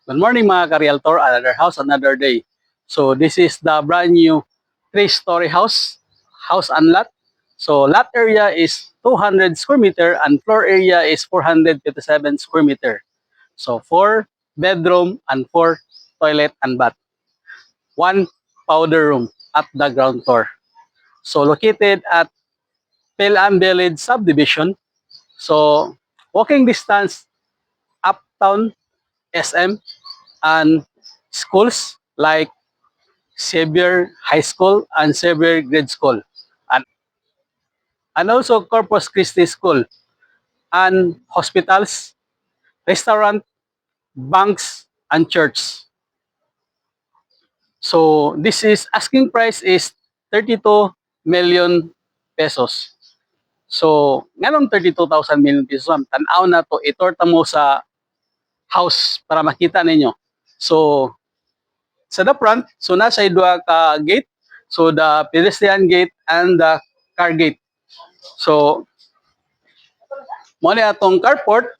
Good morning mga ka-realtor, another house, another day. So this is the brand new 3-story house and lot. So lot area is 200 square meter and floor area is 457 square meter. So 4 bedroom and 4 toilet and bath. 1 powder room at the ground floor. So located at Pelam Village subdivision. So walking distance uptown SM and schools like Xavier High School and Xavier Grade School, and, and also Corpus Christi School, and hospitals, restaurant, banks, and church. So this is asking price is 32 million pesos. So nganong 32,000 million pesos? Tanaw na to, itorta mo sa house para makita ninyo. So sa the front, so nasa duha ka gate. So the pedestrian gate and the car gate. So mo ni atong carport.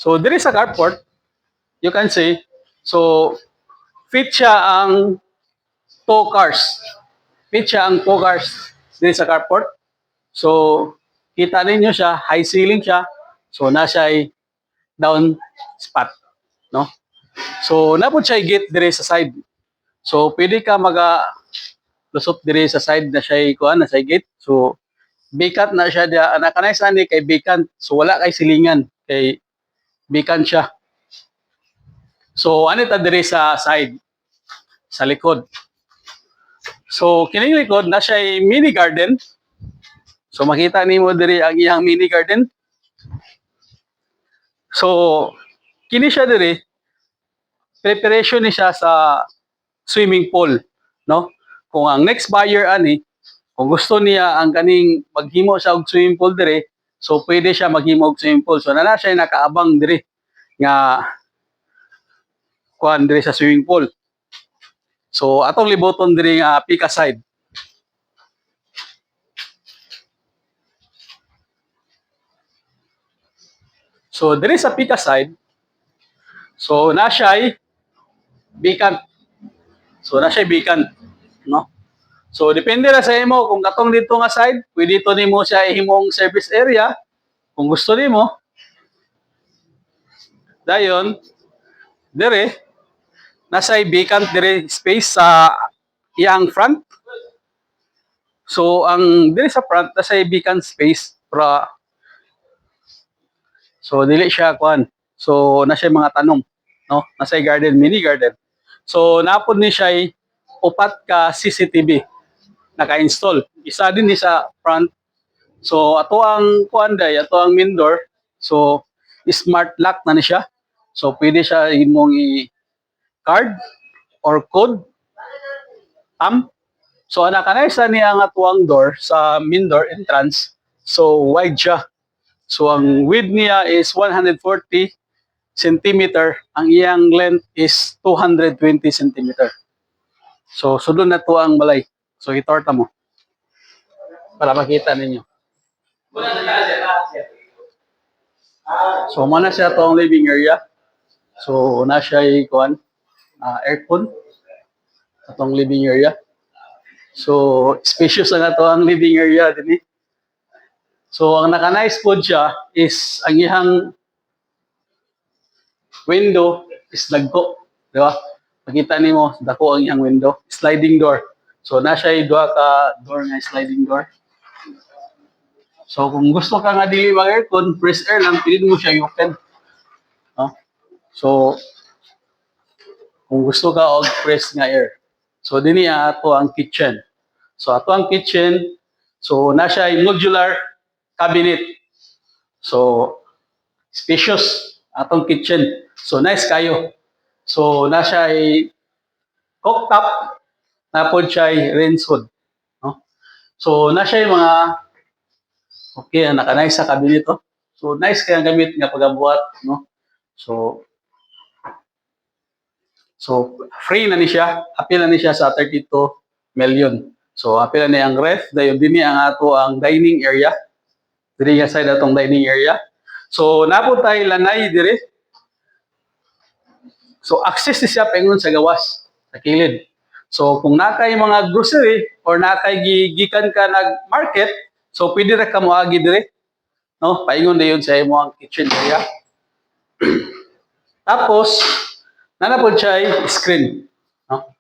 So diri sa carport, you can see, so fit siya ang two cars. Fit siya ang two cars diri sa carport. So kita ninyo siya, high ceiling siya. So nasa ay down spot, no? So napud siya gate diri sa side. So pwede ka lusot diri sa side na siya kuan na sa gate. So vacant na siya dia, nakanay sa ni kay vacant. So wala kay silingan kay vacant siya. So ano ta diri sa side sa likod. So kining likod na siya mini garden. So makita nimo diri ang iyang mini garden. So kini siya diri preparation ni siya sa swimming pool, no? Kung ang next buyer ani, kung gusto niya ang kaning maghimo sa og swimming pool dire, so pwede siya maghimo og swimming pool. So na siya nakaabang dire nga kuan dire sa swimming pool. So atong liboton dire nga pika side. So dire sa pika side, so na siya vacant. So na siya vacant, no? So depende ra sa imo kung katong dito nga side, pwede to nimo siya ihimong service area kung gusto nimo. Dayon dire nasa vacant dire space sa iyang front. So ang dire sa front nasa vacant space para so dili siya kuan. So na siya mga tanom, no? Nasa garden, mini garden. So napod ni siya upat ka CCTV naka-install. Isa din ni sa front. So ato ang kuan day, ato ang main door. So smart lock na ni siya. So pwede siya imong i-card or code thumb. So nakanay sa niya ang atuang door sa main door entrance. So wide siya. So ang width niya is 140 centimeter. Ang iyang length is 220 centimeter. So sulod na to ang balay. So itorta mo para makita ninyo. So mana siya tong living area. So na siya kuan aircon atong living area. So spacious na to ang living area dinhi. So ang naka-nice pod siya is ang iyang window is dagko, di ba? Makita nimo dako ang iyang window, sliding door. So na siya duha ka door nga sliding door. So kung gusto ka nga dili mag-aircon, press air lang, pwede mo siya i-open. No? So kung gusto ka og press nga air. So dinhi ato ang kitchen. So ato ang kitchen, so na siya modular cabinet. So spacious atong kitchen. So nice kayo. So na siya cooktop, napod siya rinse hood. No? So na siya mga okay, naka-nice sa cabinet. Oh. So nice kaya gamit nga pagabuhat, no? So free na ni siya, apil na ni siya sa 32 million. So apil na ni ang ref, dayon dinhi ang ato ang dining area. Diri nga side atong dining area. So napod tay lanay dire. So access ni siya paingon sa gawas, sa kilid. So kung nakay mga grocery or nakay gigikan ka nag market, so pwede ra ka moagi dire, no? Paingon dayon sa imong kitchen area. Tapos nanapod siya ay screen, no?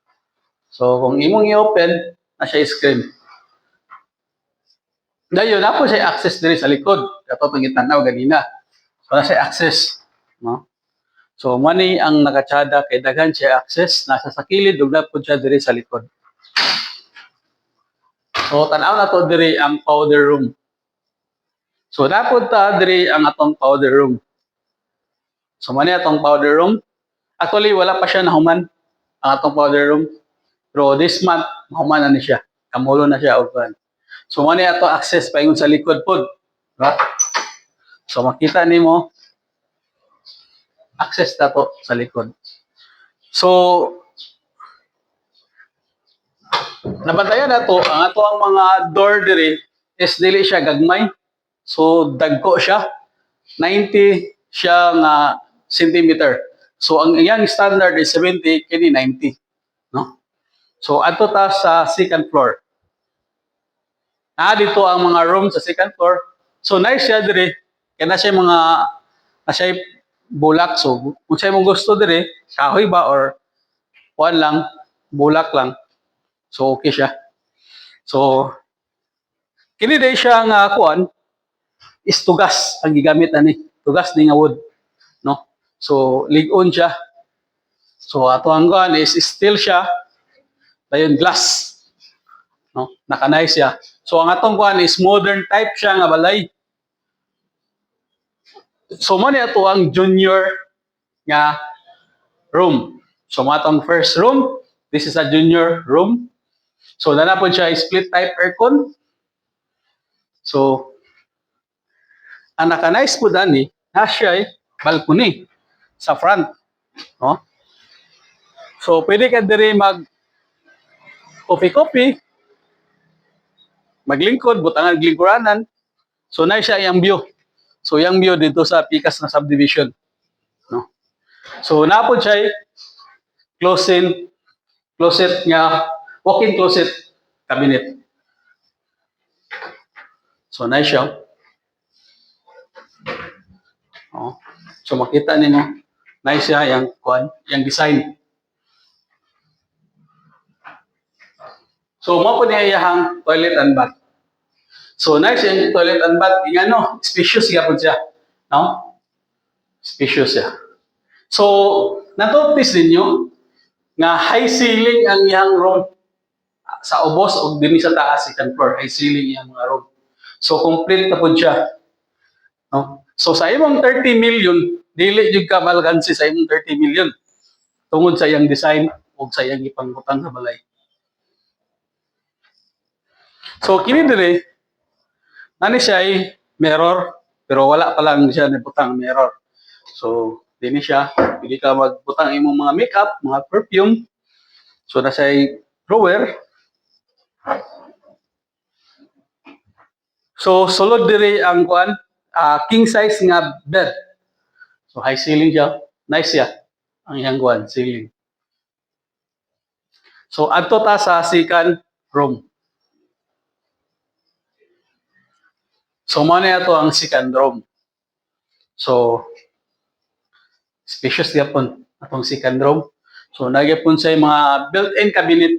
So kung imong i-open, na siya screen. Dayon napo siya access dire sa likod. Kato pang itanaw ganina. So na siya access, no? So money ang nakatsada kay daghan siya access nasa sa kilid ug napod siya dire sa likod. So tan-aw na to dire ang powder room. So napod ta dire ang atong powder room. So mani atong powder room. Actually wala pa siya nahuman ang atong powder room. Pero this month mahuman na ni siya. Kamulo na siya og kan. So mani ato access paingon sa likod pod. Diba? So makita nimo access dato sa likod. So nabantayan nato ang ato ang mga door diri is dili siya gagmay. So dagko siya. 90 siya nga centimeter. So ang iyang standard is 70 kini 90, no? So adto ta sa second floor. Dito ang mga room sa second floor. So nice siya dire. Kaya na siya mga na siya bulak. So kung siya mong gusto dire, kahoy ba or kuan lang, bulak lang. So okay siya. So kini day siya nga kuan is tugas ang gigamit ani. Tugas ni nga wood, no? So lig-on siya. So ato ang kuan is steel siya. Dayon glass, no? Naka-nice siya. So ang atong kuan is modern type siya nga balay. So mo ni ato ang junior nga room. So mo atong first room, this is a junior room. So na po siya split type aircon. So ang naka-nice po dani, na siya balcony sa front, no? So pwede ka diri mag coffee, maglingkod, butangan glingkuranan. So nice siya yung view. So yung view dito sa Pikas na subdivision, no? So napod siya closet nga walk-in closet cabinet. So nice siya. Oh. So makita nimo nice siya yung kuan, yung design. So mo po niya iyang toilet and bath. So nice yung toilet and bath, ingano, spacious gyapon siya, no? Spacious siya. So na-notice ninyo nga high ceiling ang iyang room sa ubos o dinhi sa taas second floor, high ceiling iyang mga room. So complete na pud siya, no? So sa imong 30 million, dili jud ka malgansi sa imong 30 million tungod sa iyang design ug sa iyang ipangutang sa balay. So kini dire nani siya ay mirror pero wala pa lang siya nibutang mirror. So dinhi siya, pwede ka magbutang imong mga makeup, mga perfume. So na siya ay drawer. So sulod dire ang kuan, king size nga bed. So high ceiling siya, nice siya ang iyang kuan ceiling. So adto ta sa second room. So mo na ato ang second room. So spacious gyapon atong second room. So nagyapon sa mga built-in cabinet.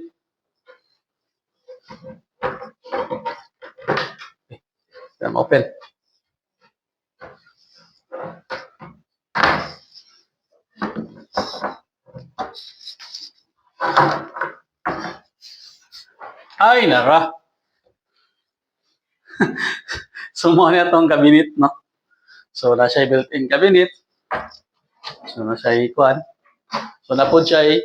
Open. Ay nara. So mo na atong cabinet, no? So na siya built-in cabinet. So na siya kuan. So napod siya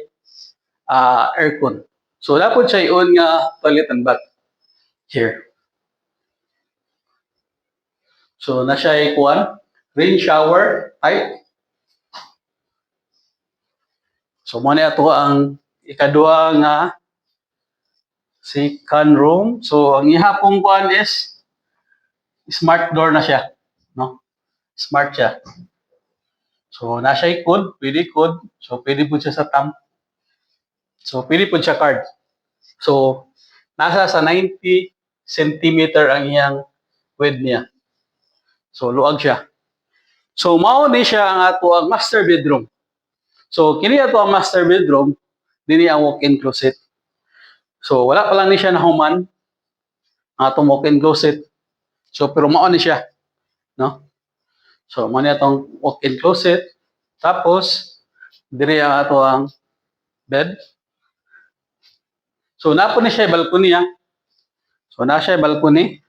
aircon. So napod siya on nga toilet and bath here. So na siya kuan, rain shower type. So mo na ato ang ikaduha nga second room. So ang ihapong kuan is smart door na siya, no? Smart siya. So, nasa ikod, pwede ikod. So, pwede po siya sa thumb. So, pwede po siya card. So, nasa sa 90 centimeter ang iyang width niya. So, luag siya. So, mao ni siya ang ato ang master bedroom. So, kini ato ang master bedroom, dini ang walk-in closet. So, wala pa lang ni siya nahuman ang atong walk-in closet. So, pero mao ni siya, no? So, mao ni atong walk-in closet. Tapos, diri ang ato ang bed. So, napo ni siya balcony ha. So, na siya balcony.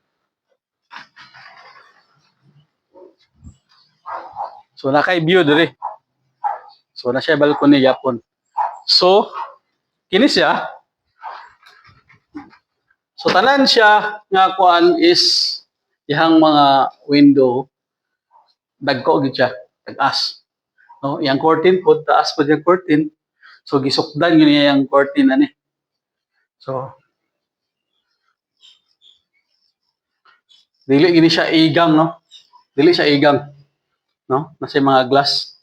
So, nakay view diri. So, na siya balcony yapon. So, kini siya. So, tanan siya nga kuan is ihang mga window dagko gid siya, tag-as. No, yang curtain pod taas pod yung curtain. So, gisukdan yun yung curtain ani. So, dili gini siya igang, no? Dili siya igang, no? Nasa mga glass.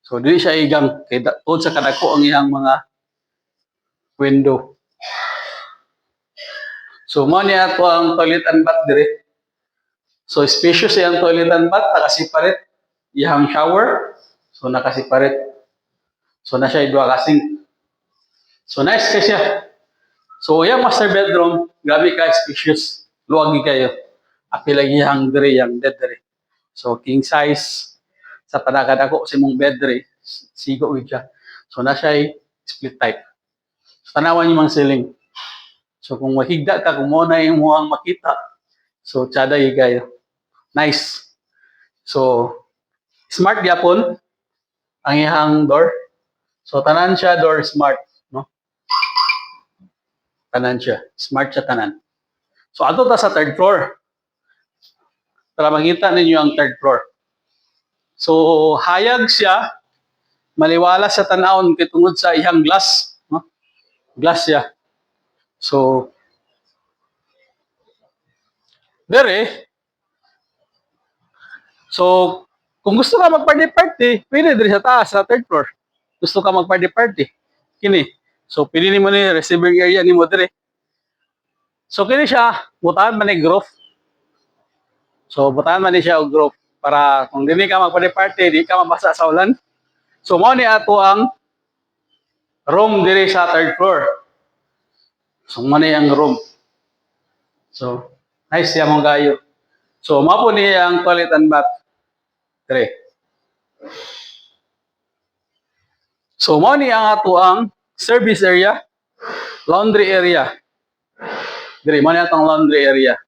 So, dili siya igang. Kaya tungkol sa kadako ang iyang mga window. So, mo niya ato ang toilet and bath dire. So, spacious yung toilet and bath, nakasiparate. Iyang shower, so nakasiparate. So, na siya idua kasing. So, nice kasi siya. So, yung master bedroom, grabe ka spacious. Luwag kayo. Apil lagi yung dire, yung bed dire. So, king size. Sa panagad ako sa mong bed dire, sigo siya. So, na siya split type. So, tanawan yung mga ceiling. So, kung mahigda ka, kung mo na yung muhang makita, so, tsada yung kayo. Nice. So, smart yapon ang ihang door. So, tanan siya door smart. No? Tanan siya. Smart siya tanan. So, ato ta sa third floor. Para makita ninyo ang third floor. So, hayag siya, maliwala sa tanawon kay tungod sa ihang glass. No? Glass siya. So, dere, so, kung gusto ka mag-party-party, pwede diri sa taas, sa third floor. Gusto ka mag-party-party, kini. So, pwede ni mo ni receiving area ni mo dire. So, kini siya, butahan man ni roof. So, butahan man ni siya og roof para kung dili ka mag-party-party, di ka mabasa sa ulan. So, mao ni ato ang room dire sa third floor. So, mao ni ang room. So, nice siya mong gayo. So, mao po ni ang toilet and bath. Dire. So, mao ni ang ato ang service area, laundry area. Dire, mao ni atong laundry area.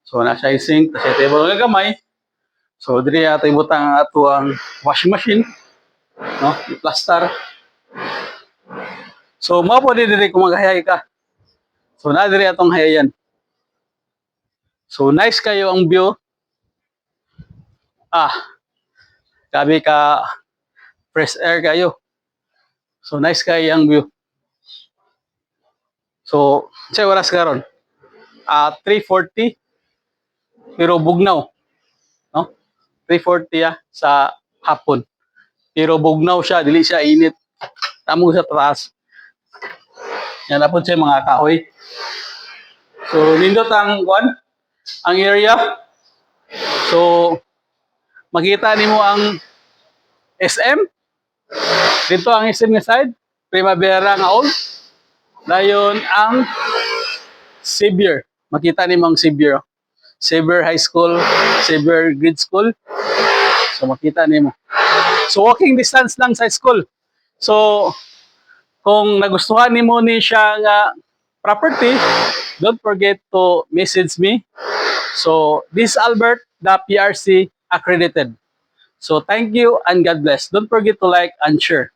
So, na siya sink, kasi table nga gamay. So, dire ato ibutang ang ato ang washing machine, no? I-plaster. So, mao po dire kung maghayay ka. So, na dire atong hayayan. So, nice kayo ang view. Gabi ka fresh air kayo. So, nice kayo ang view. So, sa oras karon 3:40 pero bugnaw, no? 3:40 sa hapon. Pero bugnaw siya, dili siya init. Tamo sa taas. Yan na po siya mga kahoy. So, nindot ang area. So, makita nimo ang SM. Dito ang SM nga side, Primavera nga old. Dayon ang Xavier. Makita nimo ang Xavier. Xavier High School, Xavier Grade School. So, makita nimo. So, walking distance lang sa school. So, kung nagustuhan nimo ni siya nga property, don't forget to message me. So, this is Albert, the PRC accredited. So, thank you and God bless. Don't forget to like and share.